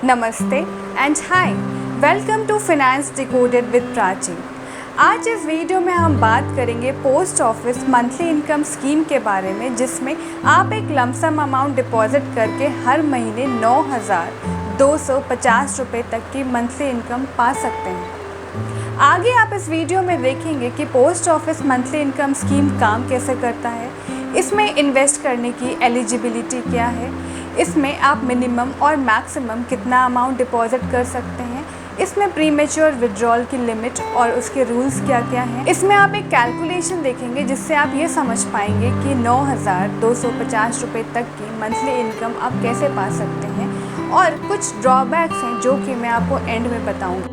नमस्ते and hi, welcome to finance decoded with Prachi. आज इस वीडियो में हम बात करेंगे post office monthly income scheme के बारे में, जिसमें आप एक लमसम अमाउंट डिपॉजिट करके हर महीने 9,250 रुपये तक की मंथली इनकम पा सकते हैं। आगे आप इस वीडियो में देखेंगे कि post office monthly income scheme काम कैसे करता है, इसमें इन्वेस्ट करने की एलिजिबिलिटी क्या है, इसमें आप मिनिमम और मैक्सिमम कितना अमाउंट डिपॉजिट कर सकते हैं, इसमें प्रीमेच्योर विड्रॉल की लिमिट और उसके रूल्स क्या क्या हैं। इसमें आप एक कैलकुलेशन देखेंगे जिससे आप ये समझ पाएंगे कि 9,250 रुपये तक की मंथली इनकम आप कैसे पा सकते हैं, और कुछ ड्रॉबैक्स हैं जो कि मैं आपको एंड में बताऊँगी।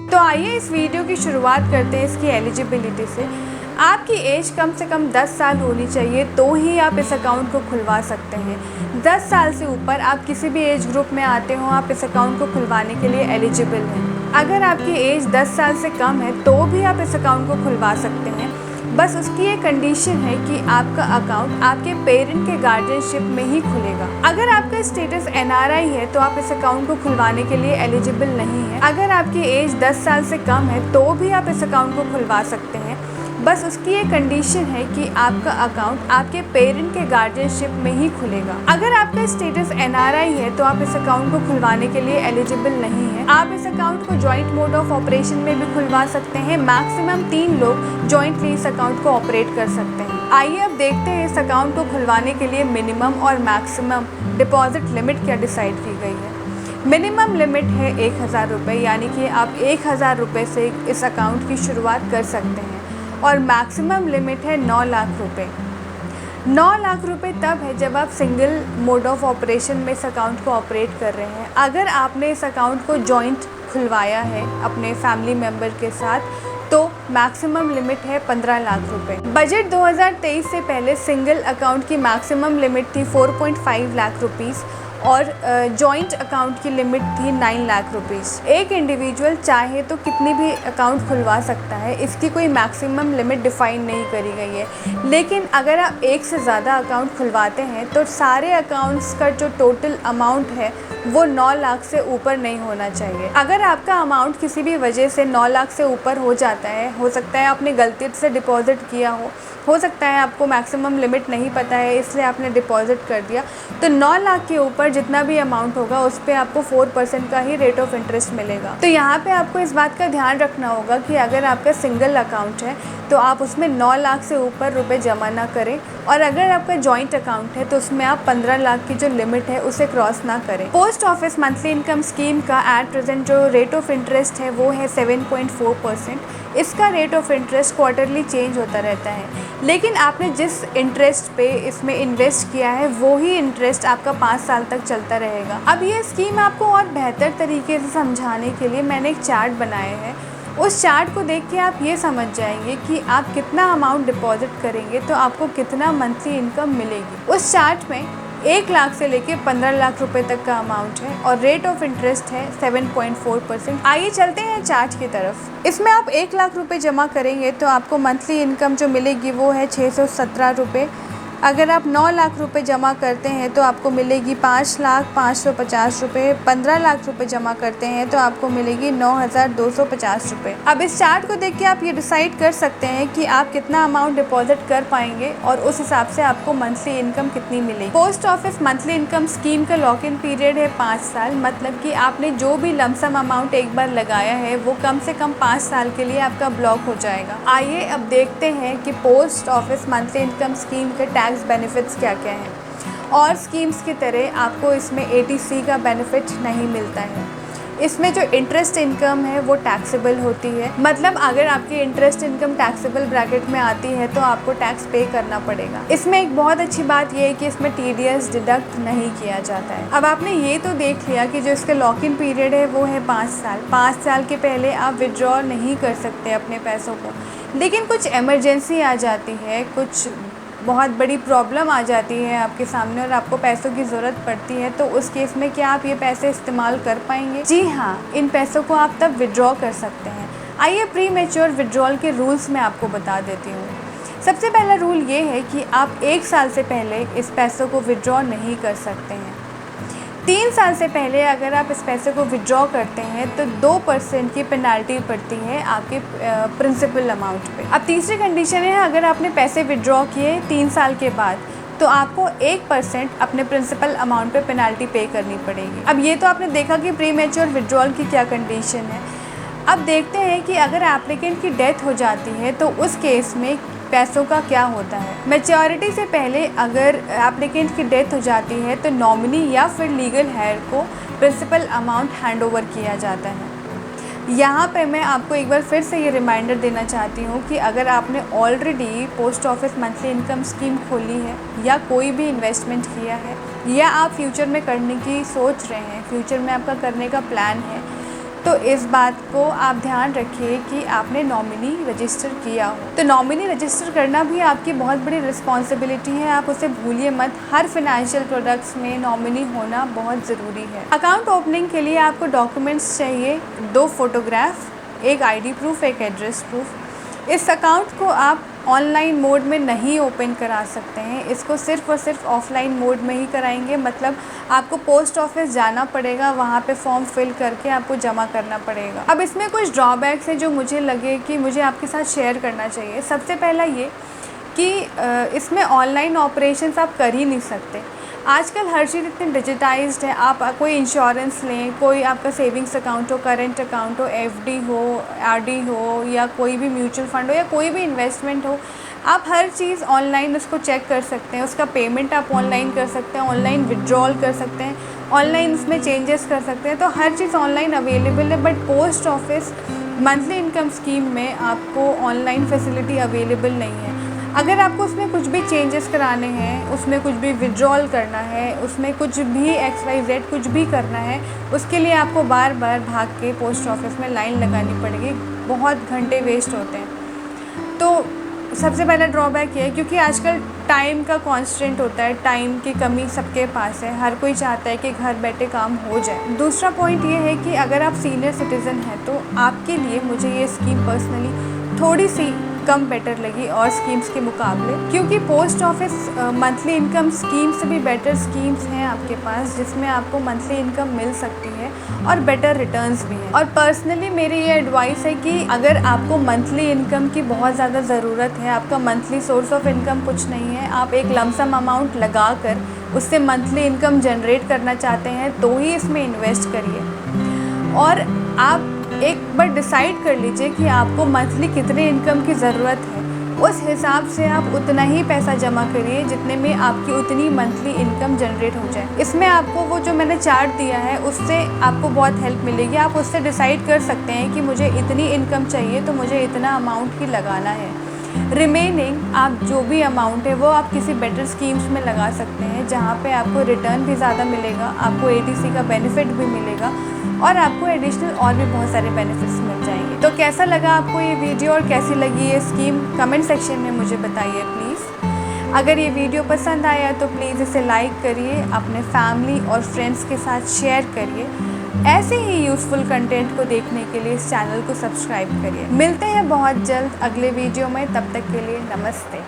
तो आइए इस वीडियो की शुरुआत करते हैं इसकी एलिजिबिलिटी से। आपकी एज कम से कम 10 साल होनी चाहिए तो ही आप इस अकाउंट को खुलवा सकते हैं। 10 साल से ऊपर आप किसी भी एज ग्रुप में आते हो, आप इस अकाउंट को खुलवाने के लिए एलिजिबल हैं। अगर आपकी एज 10 साल से कम है तो भी आप इस अकाउंट को खुलवा सकते हैं। बस उसकी एक कंडीशन है कि आपका अकाउंट आपके पेरेंट के गार्डियनशिप में ही खुलेगा। अगर आपका स्टेटस NRI है तो आप इस अकाउंट को खुलवाने के लिए एलिजिबल नहीं है। अगर आपकी एज 10 साल से कम है तो भी आप इस अकाउंट को खुलवा सकते हैं। बस उसकी एक कंडीशन है कि आपका अकाउंट आपके पेरेंट के गार्डियनशिप में ही खुलेगा। अगर आपका स्टेटस NRI है तो आप इस अकाउंट को खुलवाने के लिए एलिजिबल नहीं है। आप इस अकाउंट को जॉइंट मोड ऑफ ऑपरेशन में भी खुलवा सकते हैं। मैक्सिमम 3 लोग जॉइंटली इस अकाउंट को ऑपरेट कर सकते हैं। आइए अब देखते हैं इस अकाउंट को खुलवाने के लिए मिनिमम और मैक्सिमम डिपॉजिट लिमिट क्या डिसाइड की गई है। मिनिमम लिमिट है 1,000 रुपये, यानी कि आप 1,000 रुपये से इस अकाउंट की शुरुआत कर सकते हैं। और मैक्सिमम लिमिट है 9 लाख रुपये। 9 लाख रुपये तब है जब आप सिंगल मोड ऑफ ऑपरेशन में इस अकाउंट को ऑपरेट कर रहे हैं। अगर आपने इस अकाउंट को जॉइंट खुलवाया है अपने फैमिली मेम्बर के साथ तो मैक्सिमम लिमिट है 15 लाख रुपये। बजट 2023 से पहले सिंगल अकाउंट की मैक्सिमम लिमिट थी 4.5 लाख रुपीज़ और जॉइंट अकाउंट की लिमिट थी 9 लाख रुपीज़। एक इंडिविजुअल चाहे तो कितनी भी अकाउंट खुलवा सकता है, इसकी कोई मैक्सिमम लिमिट डिफ़ाइन नहीं करी गई है। लेकिन अगर आप एक से ज़्यादा अकाउंट खुलवाते हैं तो सारे अकाउंट्स का जो टोटल अमाउंट है वो 9 लाख से ऊपर नहीं होना चाहिए। अगर आपका अमाउंट किसी भी वजह से 9 लाख से ऊपर हो जाता है, हो सकता है आपने गलती से डिपॉजिट किया हो सकता है आपको मैक्सिमम लिमिट नहीं पता है इसलिए आपने डिपॉजिट कर दिया, तो 9 लाख के ऊपर जितना भी अमाउंट होगा उस पर आपको 4% का ही रेट ऑफ इंटरेस्ट मिलेगा। तो यहाँ पे आपको इस बात का ध्यान रखना होगा कि अगर आपका सिंगल अकाउंट है तो आप उसमें 9 लाख से ऊपर रुपए जमा ना करें, और अगर आपका जॉइंट अकाउंट है तो उसमें आप 15 लाख की जो लिमिट है उसे क्रॉस ना करें। Post office monthly income scheme का एट प्रेजेंट जो रेट ऑफ इंटरेस्ट है वो है 7.4%। इसका rate of interest quarterly change होता रहता है, लेकिन आपने जिस इंटरेस्ट पे इसमें इन्वेस्ट किया है वो ही इंटरेस्ट आपका 5 साल तक चलता रहेगा। अब ये स्कीम आपको और बेहतर तरीके से समझाने के लिए मैंने एक चार्ट बनाया है। उस चार्ट को देख के आप ये समझ जाएंगे कि आप कितना अमाउंट डिपॉजिट करेंगे तो आपको कितना मंथली इनकम मिलेगी। उस चार्ट में 1 लाख से लेके 15 लाख रुपए तक का अमाउंट है और रेट ऑफ इंटरेस्ट है 7.4%। आइए चलते हैं चार्ट की तरफ। इसमें आप 1 लाख रुपए जमा करेंगे तो आपको मंथली इनकम जो मिलेगी वो है 617 रुपये। अगर आप 9 लाख रुपए जमा करते हैं तो आपको मिलेगी 5,550 रुपये। 15 लाख रुपए जमा करते हैं तो आपको मिलेगी 9,250 रुपये। अब इस चार्ट को देख के आप ये डिसाइड कर सकते हैं कि आप कितना अमाउंट डिपॉजिट कर पाएंगे और उस हिसाब से आपको मंथली इनकम कितनी मिलेगी। Post office monthly income scheme का लॉक इन पीरियड है 5 साल, मतलब कि आपने जो भी लमसम अमाउंट एक बार लगाया है वो कम से कम 5 साल के लिए आपका ब्लॉक हो जाएगा। आइए अब देखते हैं कि post office monthly income scheme के टैक्स बेनिफिट्स क्या क्या हैं। और स्कीम्स की तरह आपको इसमें ATC का बेनिफिट नहीं मिलता है। इसमें जो इंटरेस्ट इनकम है वो टैक्सेबल होती है, मतलब अगर आपकी इंटरेस्ट इनकम टैक्सेबल ब्रैकेट में आती है तो आपको टैक्स पे करना पड़ेगा। इसमें एक बहुत अच्छी बात यह है कि इसमें TDS डिडक्ट नहीं किया जाता है। अब आपने ये तो देख लिया कि जो इसका लॉक इन पीरियड है वो है 5 साल। 5 साल के पहले आप विड्रॉ नहीं कर सकते अपने पैसों को, लेकिन कुछ इमरजेंसी आ जाती है, कुछ बहुत बड़ी प्रॉब्लम आ जाती है आपके सामने और आपको पैसों की ज़रूरत पड़ती है, तो उस केस में क्या आप ये पैसे इस्तेमाल कर पाएंगे? जी हाँ, इन पैसों को आप तब विड्रॉ कर सकते हैं। आइए प्री मैच्योर विड्रॉल के रूल्स मैं आपको बता देती हूँ। सबसे पहला रूल ये है कि आप 1 साल से पहले इस पैसों को विड्रॉ नहीं कर सकते हैं। 3 साल से पहले अगर आप इस पैसे को विड्रॉ करते हैं तो 2% की पेनल्टी पड़ती है आपके प्रिंसिपल अमाउंट पे। अब तीसरी कंडीशन है, अगर आपने पैसे विड्रॉ किए 3 साल के बाद तो आपको 1% अपने प्रिंसिपल अमाउंट पे पेनल्टी पे करनी पड़ेगी। अब ये तो आपने देखा कि प्री मैच्योर विड्रॉल की क्या कंडीशन है। अब देखते हैं कि अगर एप्लीकेंट की डेथ हो जाती है तो उस केस में पैसों का क्या होता है। मैच्योरिटी से पहले अगर एप्लीकेंट की डेथ हो जाती है तो नॉमिनी या फिर लीगल हेयर को प्रिंसिपल अमाउंट हैंड ओवर किया जाता है। यहाँ पे मैं आपको एक बार फिर से ये रिमाइंडर देना चाहती हूँ कि अगर आपने already post office monthly income scheme खोली है या कोई भी इन्वेस्टमेंट किया है या आप फ्यूचर में करने की सोच रहे हैं, फ्यूचर में आपका करने का प्लान है, तो इस बात को आप ध्यान रखिए कि आपने नॉमिनी रजिस्टर किया हो। तो नॉमिनी रजिस्टर करना भी आपकी बहुत बड़ी रिस्पॉन्सिबिलिटी है, आप उसे भूलिए मत। हर फाइनेंशियल प्रोडक्ट्स में नॉमिनी होना बहुत ज़रूरी है। अकाउंट ओपनिंग के लिए आपको डॉक्यूमेंट्स चाहिए, 2 फोटोग्राफ, एक आईडी प्रूफ, एक एड्रेस प्रूफ। इस अकाउंट को आप ऑनलाइन मोड में नहीं ओपन करा सकते हैं, इसको सिर्फ़ और सिर्फ ऑफलाइन मोड में ही कराएंगे। मतलब आपको पोस्ट ऑफिस जाना पड़ेगा, वहाँ पे फॉर्म फिल करके आपको जमा करना पड़ेगा। अब इसमें कुछ ड्रॉबैक्स हैं जो मुझे लगे कि मुझे आपके साथ शेयर करना चाहिए। सबसे पहला ये कि इसमें ऑनलाइन ऑपरेशंस आप कर ही नहीं सकते। आजकल हर चीज़ इतनी डिजिटाइज्ड है। आप कोई इंश्योरेंस लें, कोई आपका सेविंग्स अकाउंट हो, करेंट अकाउंट हो, एफडी हो, आरडी हो, या कोई भी म्यूचुअल फंड हो या कोई भी इन्वेस्टमेंट हो, आप हर चीज़ ऑनलाइन उसको चेक कर सकते हैं। उसका पेमेंट आप ऑनलाइन कर सकते हैं, ऑनलाइन विड्रॉल कर सकते हैं, ऑनलाइन उसमें चेंजेस कर सकते हैं। तो हर चीज़ ऑनलाइन अवेलेबल है। But post office monthly income scheme में आपको ऑनलाइन फैसिलिटी अवेलेबल नहीं है। अगर आपको उसमें कुछ भी चेंजेस कराने हैं, उसमें कुछ भी विड्रॉल करना है, उसमें कुछ भी XYZ कुछ भी करना है, उसके लिए आपको बार बार भाग के पोस्ट ऑफिस में लाइन लगानी पड़ेगी, बहुत घंटे वेस्ट होते हैं। तो सबसे पहला ड्रॉबैक ये है, क्योंकि आजकल टाइम का कॉन्स्टेंट होता है, टाइम की कमी सबके पास है, हर कोई चाहता है कि घर बैठे काम हो जाए। दूसरा पॉइंट ये है कि अगर आप सीनियर सिटीज़न हैं तो आपके लिए मुझे ये स्कीम पर्सनली थोड़ी सी कम बेटर लगी और स्कीम्स के मुकाबले, क्योंकि post office monthly income scheme से भी बेटर स्कीम्स हैं आपके पास, जिसमें आपको मंथली इनकम मिल सकती है और बेटर रिटर्न्स भी हैं। और पर्सनली मेरी ये एडवाइस है कि अगर आपको मंथली इनकम की बहुत ज़्यादा ज़रूरत है, आपका मंथली सोर्स ऑफ इनकम कुछ नहीं है, आप एक लमसम अमाउंट लगा कर उससे मंथली इनकम जनरेट करना चाहते हैं, तो ही इसमें इन्वेस्ट करिए। और आप एक बार डिसाइड कर लीजिए कि आपको मंथली कितने इनकम की ज़रूरत है, उस हिसाब से आप उतना ही पैसा जमा करिए जितने में आपकी उतनी मंथली इनकम जनरेट हो जाए। इसमें आपको वो जो मैंने चार्ट दिया है उससे आपको बहुत हेल्प मिलेगी। आप उससे डिसाइड कर सकते हैं कि मुझे इतनी इनकम चाहिए तो मुझे इतना अमाउंट ही लगाना है। रिमेनिंग आप जो भी अमाउंट है वो आप किसी बेटर स्कीम्स में लगा सकते हैं, जहाँ पे आपको रिटर्न भी ज़्यादा मिलेगा, आपको ATC का बेनिफिट भी मिलेगा और आपको एडिशनल और भी बहुत सारे बेनिफिट्स मिल जाएंगे। तो कैसा लगा आपको ये वीडियो और कैसी लगी ये स्कीम, कमेंट सेक्शन में मुझे बताइए प्लीज़। अगर ये वीडियो पसंद आया तो प्लीज़ इसे लाइक करिए, अपने फैमिली और फ्रेंड्स के साथ शेयर करिए। ऐसे ही यूज़फुल कंटेंट को देखने के लिए इस चैनल को सब्सक्राइब करिए। मिलते हैं बहुत जल्द अगले वीडियो में, तब तक के लिए नमस्ते।